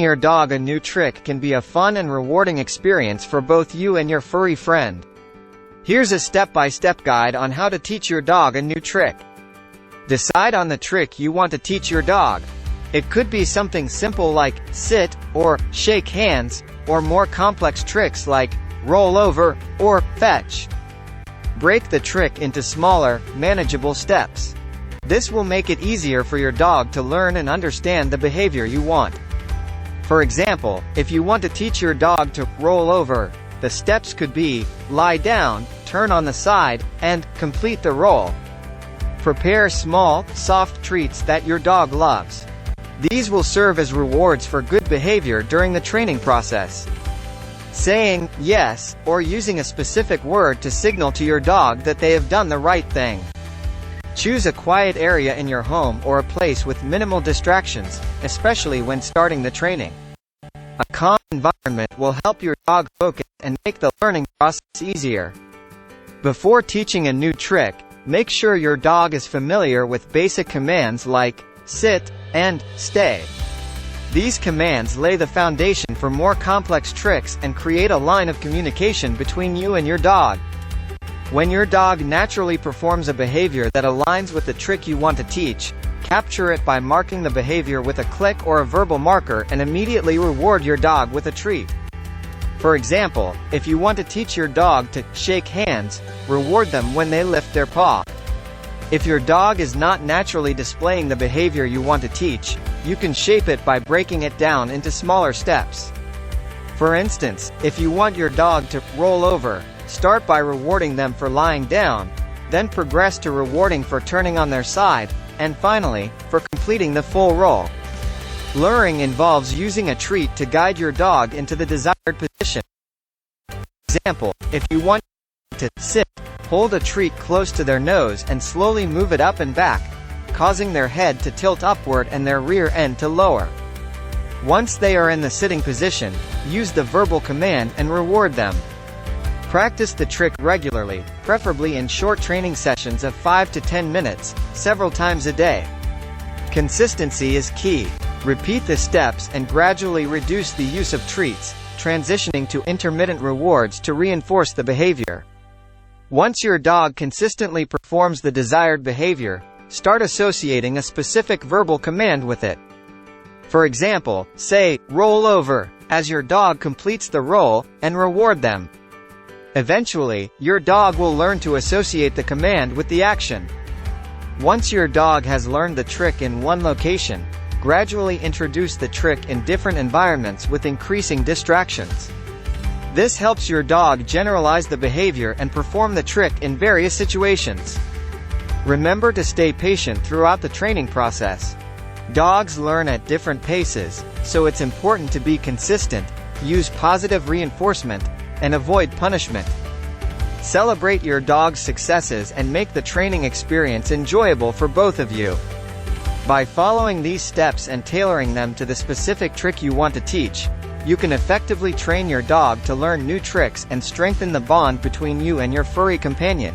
your dog a new trick can be a fun and rewarding experience for both you and your furry friend. Here's a step-by-step guide on how to teach your dog a new trick. Decide on the trick you want to teach your dog. It could be something simple like sit or shake hands, or more complex tricks like roll over or fetch. Break the trick into smaller, manageable steps. This will make it easier for your dog to learn and understand the behavior you want. For example, if you want to teach your dog to roll over, the steps could be lie down, turn on the side, and complete the roll. Prepare small, soft treats that your dog loves. These will serve as rewards for good behavior during the training process. Saying yes, or using a specific word to signal to your dog that they have done the right thing. Choose a quiet area in your home or a place with minimal distractions, especially when starting the training. A calm environment will help your dog focus and make the learning process easier. Before teaching a new trick, make sure your dog is familiar with basic commands like sit and stay. These commands lay the foundation for more complex tricks and create a line of communication between you and your dog. When your dog naturally performs a behavior that aligns with the trick you want to teach, capture it by marking the behavior with a click or a verbal marker and immediately reward your dog with a treat. For example, if you want to teach your dog to shake hands, reward them when they lift their paw. If your dog is not naturally displaying the behavior you want to teach, you can shape it by breaking it down into smaller steps. For instance, if you want your dog to roll over, start by rewarding them for lying down, then progress to rewarding for turning on their side, and finally, for completing the full roll. Luring involves using a treat to guide your dog into the desired position. For example, if you want to sit, hold a treat close to their nose and slowly move it up and back, causing their head to tilt upward and their rear end to lower. Once they are in the sitting position, use the verbal command and reward them. Practice the trick regularly, preferably in short training sessions of 5 to 10 minutes, several times a day. Consistency is key. Repeat the steps and gradually reduce the use of treats, transitioning to intermittent rewards to reinforce the behavior. Once your dog consistently performs the desired behavior, start associating a specific verbal command with it. For example, say, roll over, as your dog completes the roll, and reward them. Eventually, your dog will learn to associate the command with the action. Once your dog has learned the trick in one location, gradually introduce the trick in different environments with increasing distractions. This helps your dog generalize the behavior and perform the trick in various situations. Remember to stay patient throughout the training process. Dogs learn at different paces, so it's important to be consistent, use positive reinforcement, and avoid punishment. Celebrate your dog's successes and make the training experience enjoyable for both of you. By following these steps and tailoring them to the specific trick you want to teach, you can effectively train your dog to learn new tricks and strengthen the bond between you and your furry companion.